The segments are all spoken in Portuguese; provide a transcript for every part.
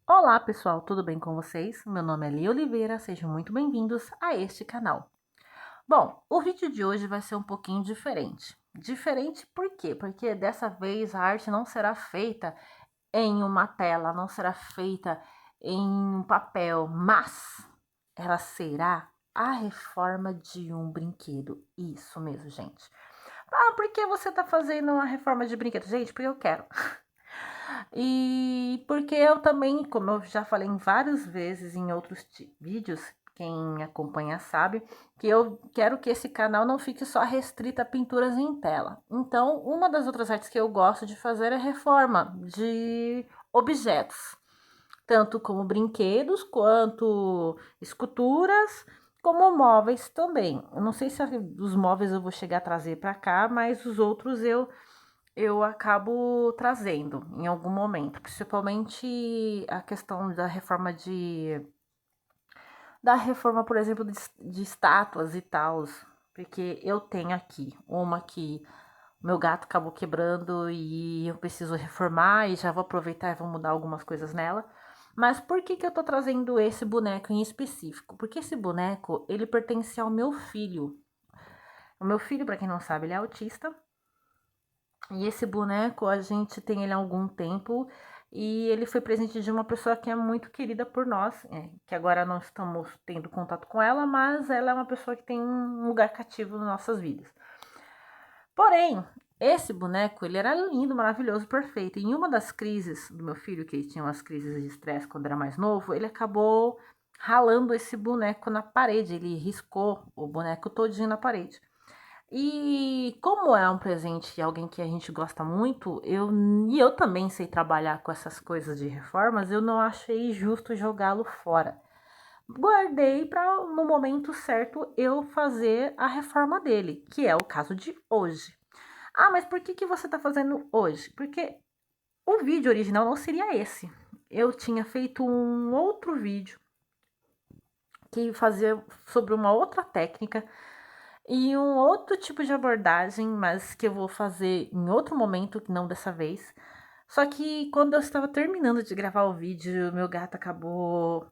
Olá pessoal, tudo bem com vocês? Meu nome é Lia Oliveira, sejam muito bem-vindos a este canal. Bom, o vídeo de hoje vai ser um pouquinho diferente. Diferente por quê? Porque dessa vez a arte não será feita em uma tela, não será feita em um papel, mas ela será a reforma de um brinquedo. Isso mesmo, gente. Ah, por que você tá fazendo uma reforma de brinquedo? Gente, porque eu quero. E porque eu também, como eu já falei em várias vezes em outros vídeos, quem acompanha sabe, que eu quero que esse canal não fique só restrito a pinturas em tela. Então, uma das outras artes que eu gosto de fazer é reforma de objetos, tanto como brinquedos, quanto esculturas, como móveis também. Eu não sei se os móveis eu vou chegar a trazer para cá, mas os outros eu acabo trazendo em algum momento, principalmente a questão da reforma, por exemplo, de estátuas e tal, porque eu tenho aqui uma que meu gato acabou quebrando e eu preciso reformar e já vou aproveitar e vou mudar algumas coisas nela. Mas por que que eu tô trazendo esse boneco em específico? Porque esse boneco, ele pertence ao meu filho. O meu filho, para quem não sabe, ele é autista. E esse boneco, a gente tem ele há algum tempo e ele foi presente de uma pessoa que é muito querida por nós, que agora não estamos tendo contato com ela, mas ela é uma pessoa que tem um lugar cativo nas nossas vidas. Porém, esse boneco, ele era lindo, maravilhoso, perfeito. E em uma das crises do meu filho, que tinha umas crises de estresse quando era mais novo, ele acabou ralando esse boneco na parede, ele riscou o boneco todinho na parede. E como é um presente de alguém que a gente gosta muito, eu também sei trabalhar com essas coisas de reformas, eu não achei justo jogá-lo fora. Guardei para no momento certo eu fazer a reforma dele, que é o caso de hoje. Ah, mas por que que você está fazendo hoje? Porque o vídeo original não seria esse. Eu tinha feito um outro vídeo que fazia sobre uma outra técnica e um outro tipo de abordagem, mas que eu vou fazer em outro momento, não dessa vez. Só que quando eu estava terminando de gravar o vídeo, meu gato acabou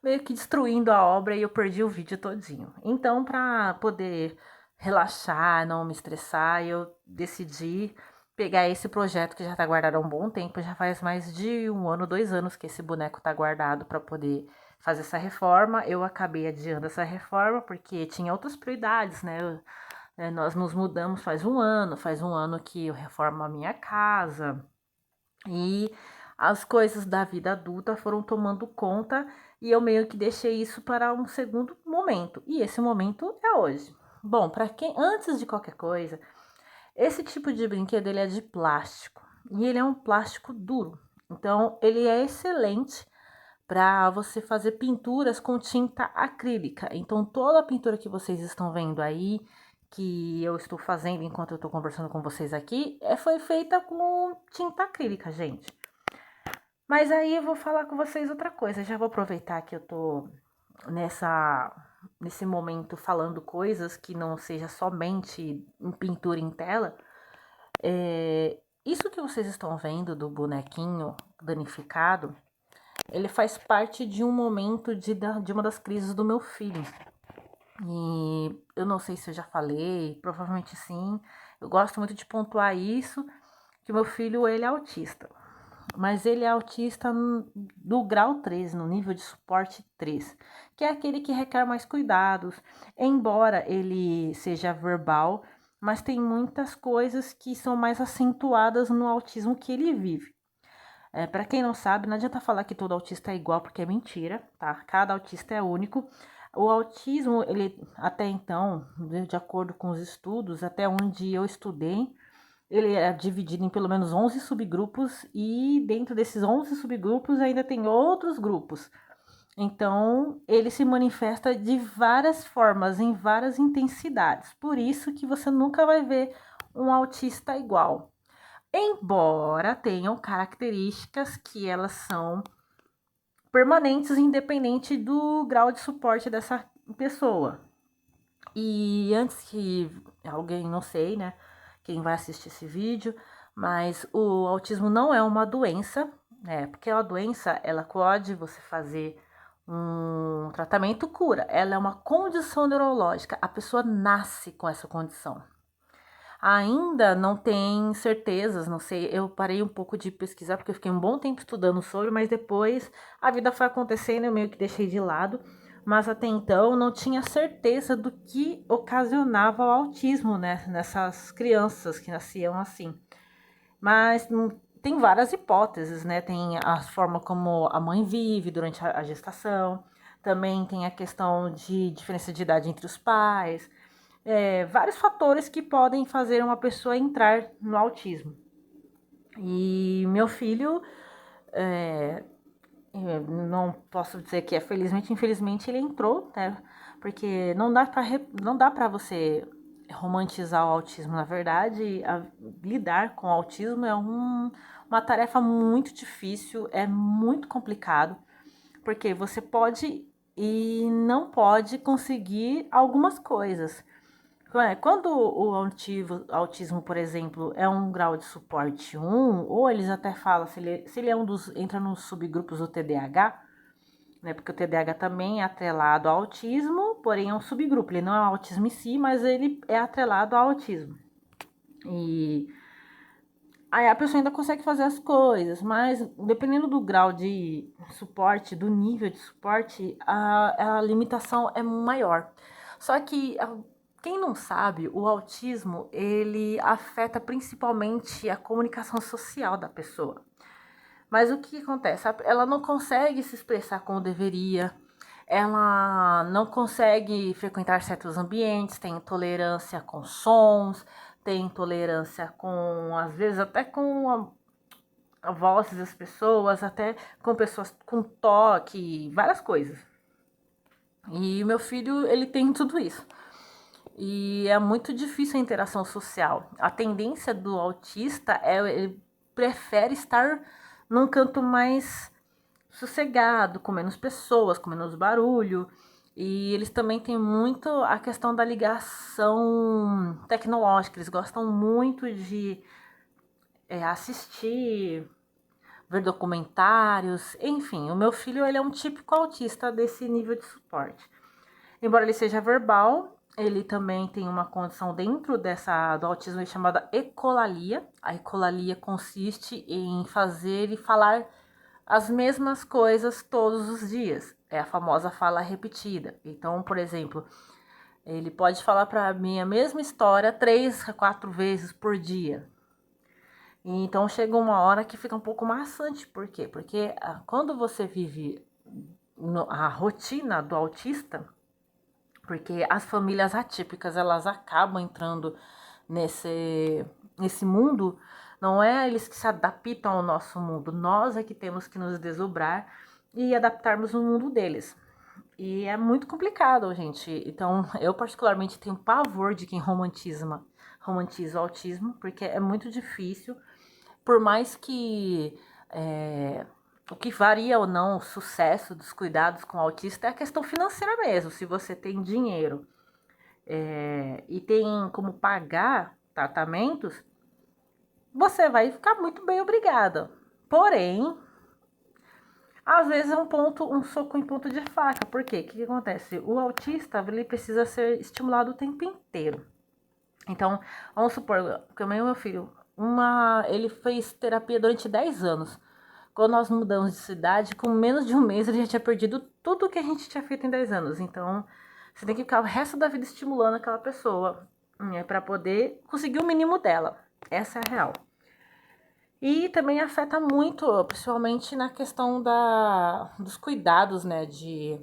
meio que destruindo a obra e eu perdi o vídeo todinho. Então, para poder relaxar, não me estressar, eu decidi pegar esse projeto que já está guardado há um bom tempo, já faz mais de 1 ano, 2 anos que esse boneco está guardado para poder fazer essa reforma. Eu acabei adiando essa reforma porque tinha outras prioridades, né? Nós nos mudamos faz um ano que eu reformo a minha casa e as coisas da vida adulta foram tomando conta e eu meio que deixei isso para um segundo momento. E esse momento é hoje. Bom, para quem antes de qualquer coisa, esse tipo de brinquedo ele é de plástico e ele é um plástico duro. Então, ele é excelente para você fazer pinturas com tinta acrílica. Então, toda a pintura que vocês estão vendo aí, que eu estou fazendo enquanto eu estou conversando com vocês aqui, foi feita com tinta acrílica, gente. Mas aí eu vou falar com vocês outra coisa. Já vou aproveitar que eu tô nesse momento falando coisas que não seja somente em pintura em tela. Isso que vocês estão vendo do bonequinho danificado, ele faz parte de um momento de uma das crises do meu filho. E eu não sei se eu já falei, provavelmente sim. Eu gosto muito de pontuar isso, que meu filho ele é autista. Mas ele é autista do grau 3, no nível de suporte 3, que é aquele que requer mais cuidados. Embora ele seja verbal, mas tem muitas coisas que são mais acentuadas no autismo que ele vive. Para quem não sabe, não adianta falar que todo autista é igual, porque é mentira, tá? Cada autista é único. O autismo, ele até então, de acordo com os estudos, até onde eu estudei, ele é dividido em pelo menos 11 subgrupos e dentro desses 11 subgrupos ainda tem outros grupos. Então, ele se manifesta de várias formas, em várias intensidades. Por isso que você nunca vai ver um autista igual. Embora tenham características que elas são permanentes, independente do grau de suporte dessa pessoa. E antes que alguém, não sei, né, quem vai assistir esse vídeo, mas o autismo não é uma doença, né? Porque a doença, ela pode você fazer um tratamento cura, ela é uma condição neurológica, a pessoa nasce com essa condição. Ainda não tem certezas, não sei, eu parei um pouco de pesquisar porque eu fiquei um bom tempo estudando sobre, mas depois a vida foi acontecendo e eu meio que deixei de lado. Mas até então não tinha certeza do que ocasionava o autismo, né, nessas crianças que nasciam assim. Mas tem várias hipóteses, né? Tem a forma como a mãe vive durante a gestação, também tem a questão de diferença de idade entre os pais, vários fatores que podem fazer uma pessoa entrar no autismo. E meu filho, eu não posso dizer que é felizmente, infelizmente ele entrou, né? Porque não dá para você romantizar o autismo. Na verdade, lidar com o autismo é uma tarefa muito difícil, é muito complicado, porque você pode e não pode conseguir algumas coisas. Quando o autismo, por exemplo, é um grau de suporte 1, ou eles até falam se ele é entra nos subgrupos do TDAH, né? Porque o TDAH também é atrelado ao autismo, porém é um subgrupo, ele não é o autismo em si, mas ele é atrelado ao autismo. E aí a pessoa ainda consegue fazer as coisas, mas dependendo do grau de suporte, do nível de suporte, a limitação é maior. Só que quem não sabe, o autismo ele afeta principalmente a comunicação social da pessoa. Mas o que acontece? Ela não consegue se expressar como deveria, ela não consegue frequentar certos ambientes, tem intolerância com sons, tem intolerância com, às vezes, até com a voz das pessoas, até com pessoas com toque, várias coisas. E o meu filho, ele tem tudo isso. E é muito difícil a interação social. A tendência do autista é ele prefere estar num canto mais sossegado, com menos pessoas, com menos barulho. E eles também têm muito a questão da ligação tecnológica. Eles gostam muito de assistir, ver documentários, enfim. O meu filho ele é um típico autista desse nível de suporte. Embora ele seja verbal, ele também tem uma condição dentro do autismo chamada ecolalia. A ecolalia consiste em fazer e falar as mesmas coisas todos os dias. É a famosa fala repetida. Então, por exemplo, ele pode falar para mim a mesma história 3 a 4 vezes por dia. Então chega uma hora que fica um pouco maçante. Por quê? Porque quando você vive a rotina do autista, porque as famílias atípicas elas acabam entrando nesse mundo, não é eles que se adaptam ao nosso mundo, nós é que temos que nos desdobrar e adaptarmos no mundo deles. E é muito complicado, gente. Então, eu particularmente tenho pavor de quem romantiza o autismo, porque é muito difícil, por mais que o que varia ou não o sucesso dos cuidados com o autista é a questão financeira mesmo. Se você tem dinheiro e tem como pagar tratamentos, você vai ficar muito bem obrigada. Porém, às vezes é um soco em ponto de faca. Por quê? O que acontece? O autista ele precisa ser estimulado o tempo inteiro. Então, vamos supor que o meu filho, ele fez terapia durante 10 anos. Quando nós mudamos de cidade, com menos de um mês ele já tinha perdido tudo que a gente tinha feito em 10 anos. Então, você tem que ficar o resto da vida estimulando aquela pessoa, né, para poder conseguir o mínimo dela. Essa é a real. E também afeta muito, principalmente na questão dos cuidados, né? De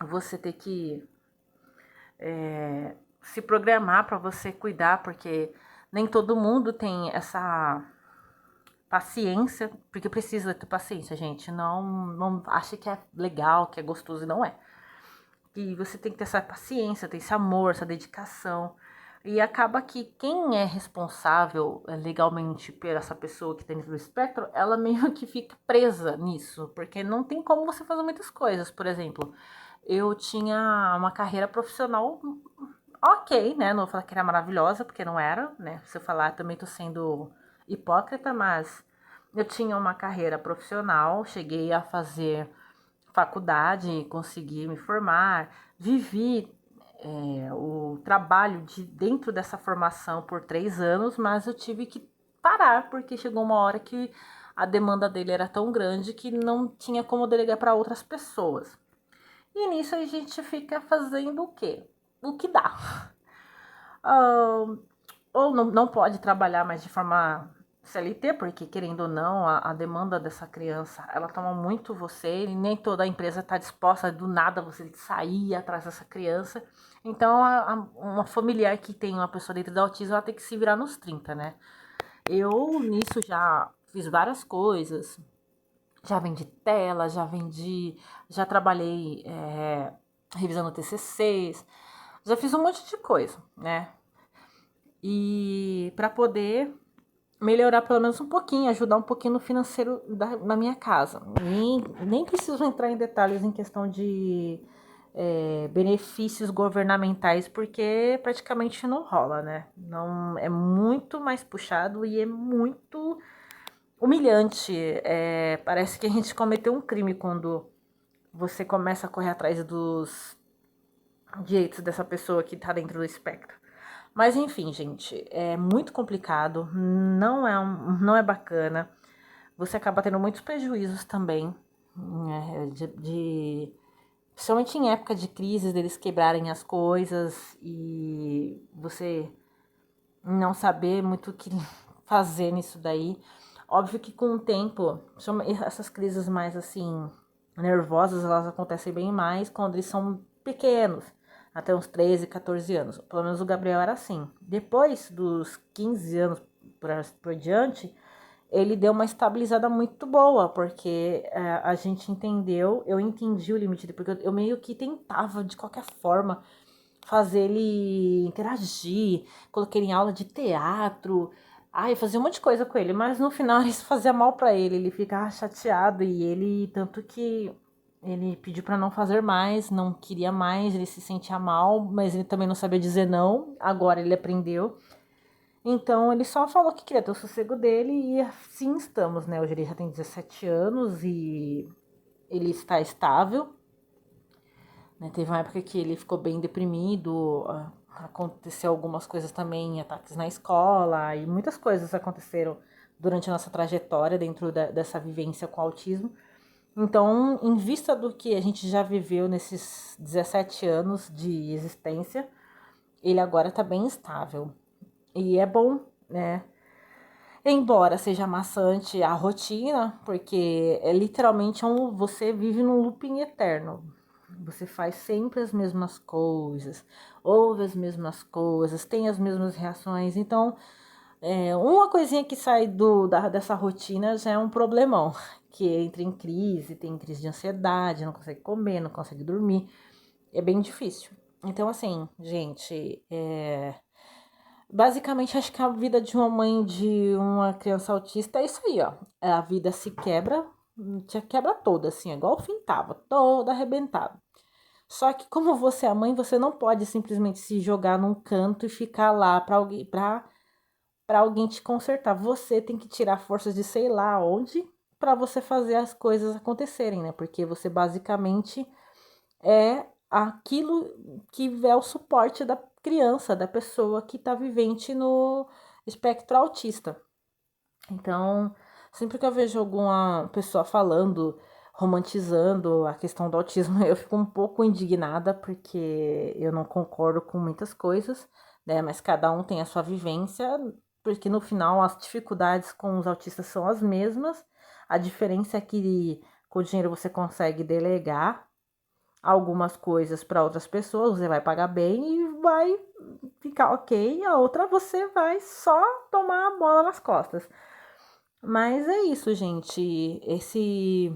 você ter que se programar para você cuidar, porque nem todo mundo tem essa paciência, porque precisa ter paciência, gente. Não acha que é legal, que é gostoso, e não é. E você tem que ter essa paciência, ter esse amor, essa dedicação. E acaba que quem é responsável legalmente por essa pessoa que tem dentro do espectro, ela meio que fica presa nisso, porque não tem como você fazer muitas coisas. Por exemplo, eu tinha uma carreira profissional ok, né? Não vou falar que era maravilhosa, porque não era, né? Se eu falar, também tô sendo hipócrita, mas Eu tinha uma carreira profissional, cheguei a fazer faculdade, consegui me formar, vivi o trabalho de dentro dessa formação por 3 anos, mas eu tive que parar porque chegou uma hora que a demanda dele era tão grande que não tinha como delegar para outras pessoas. E nisso a gente fica fazendo o quê? O que dá. Ou não pode trabalhar mais de forma CLT, porque querendo ou não, a demanda dessa criança, ela toma muito você, e nem toda a empresa está disposta do nada você sair atrás dessa criança. Então, uma familiar que tem uma pessoa dentro do autismo, ela tem que se virar nos 30, né? Eu, nisso, já fiz várias coisas, já vendi tela, já trabalhei revisando TCCs, já fiz um monte de coisa, né? E para poder melhorar pelo menos um pouquinho, ajudar um pouquinho no financeiro na minha casa. Nem preciso entrar em detalhes em questão de benefícios governamentais, porque praticamente não rola, né? Não, é muito mais puxado e é muito humilhante. Parece que a gente cometeu um crime quando você começa a correr atrás dos direitos dessa pessoa que tá dentro do espectro. Mas enfim, gente, é muito complicado, não é bacana. Você acaba tendo muitos prejuízos também, né, principalmente em época de crise, deles quebrarem as coisas e você não saber muito o que fazer nisso daí. Óbvio que com o tempo, essas crises mais assim, nervosas, elas acontecem bem mais quando eles são pequenos, até uns 13, 14 anos. Pelo menos o Gabriel era assim. Depois dos 15 anos por diante, ele deu uma estabilizada muito boa, porque a gente entendeu, eu entendi o limite dele, porque eu meio que tentava, de qualquer forma, fazer ele interagir, coloquei ele em aula de teatro, ai, fazia um monte de coisa com ele, mas no final isso fazia mal pra ele ficava chateado e ele, tanto que ele pediu pra não fazer mais, não queria mais, ele se sentia mal, mas ele também não sabia dizer não, agora ele aprendeu. Então ele só falou que queria ter o sossego dele e assim estamos, né? Hoje ele já tem 17 anos e ele está estável, né? Teve uma época que ele ficou bem deprimido, aconteceu algumas coisas também, ataques na escola, e muitas coisas aconteceram durante a nossa trajetória dentro dessa vivência com autismo. Então, em vista do que a gente já viveu nesses 17 anos de existência, ele agora está bem estável. E é bom, né? Embora seja maçante a rotina, porque é literalmente você vive num looping eterno. Você faz sempre as mesmas coisas, ouve as mesmas coisas, tem as mesmas reações. Então, uma coisinha que sai dessa rotina já é um problemão. Que entra em crise, tem crise de ansiedade, não consegue comer, não consegue dormir. É bem difícil. Então, assim, gente, basicamente, acho que a vida de uma mãe de uma criança autista é isso aí, ó. A vida se quebra, te quebra toda, assim, igual o fim tava, toda arrebentada. Só que como você é a mãe, você não pode simplesmente se jogar num canto e ficar lá para alguém te consertar. Você tem que tirar forças de sei lá onde para você fazer as coisas acontecerem, né? Porque você basicamente é aquilo que é o suporte da criança, da pessoa que está vivente no espectro autista. Então, sempre que eu vejo alguma pessoa falando, romantizando a questão do autismo, eu fico um pouco indignada, porque eu não concordo com muitas coisas, né? Mas cada um tem a sua vivência, porque no final as dificuldades com os autistas são as mesmas. A diferença é que com o dinheiro você consegue delegar algumas coisas para outras pessoas, você vai pagar bem e vai ficar ok, a outra você vai só tomar a bola nas costas. Mas é isso, gente. Esse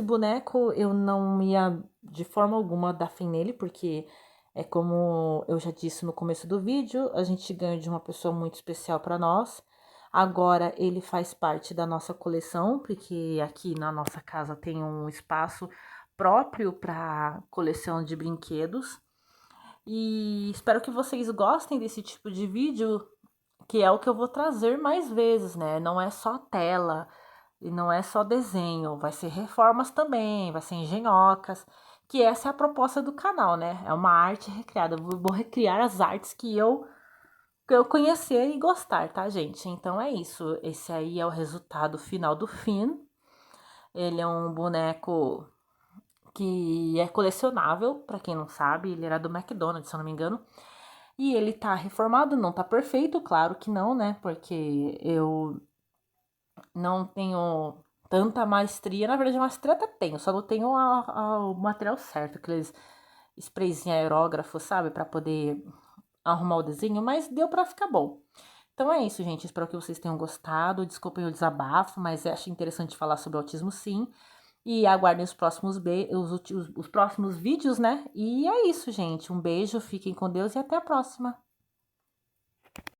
boneco eu não ia de forma alguma dar fim nele, porque é como eu já disse no começo do vídeo, a gente ganha de uma pessoa muito especial para nós. Agora ele faz parte da nossa coleção, porque aqui na nossa casa tem um espaço próprio para coleção de brinquedos. E espero que vocês gostem desse tipo de vídeo, que é o que eu vou trazer mais vezes, né? Não é só tela, E não é só desenho, vai ser reformas também, vai ser engenhocas, que essa é a proposta do canal, né? É uma arte recriada. Eu vou recriar as artes que eu conhecer e gostar, tá, gente? Então é isso. Esse aí é o resultado final do Finn. Ele é um boneco que é colecionável, para quem não sabe, ele era do McDonald's, se eu não me engano. E ele tá reformado, não tá perfeito, claro que não, né? Porque eu não tenho tanta maestria. Na verdade, maestria até tenho, só não tenho o material certo, aqueles sprayzinho aerógrafo, sabe? Pra poder arrumar o desenho, mas deu pra ficar bom. Então é isso, gente. Espero que vocês tenham gostado. Desculpem o desabafo, mas acho interessante falar sobre autismo sim. E aguardem os próximos, os próximos vídeos, né? E é isso, gente. Um beijo, fiquem com Deus e até a próxima.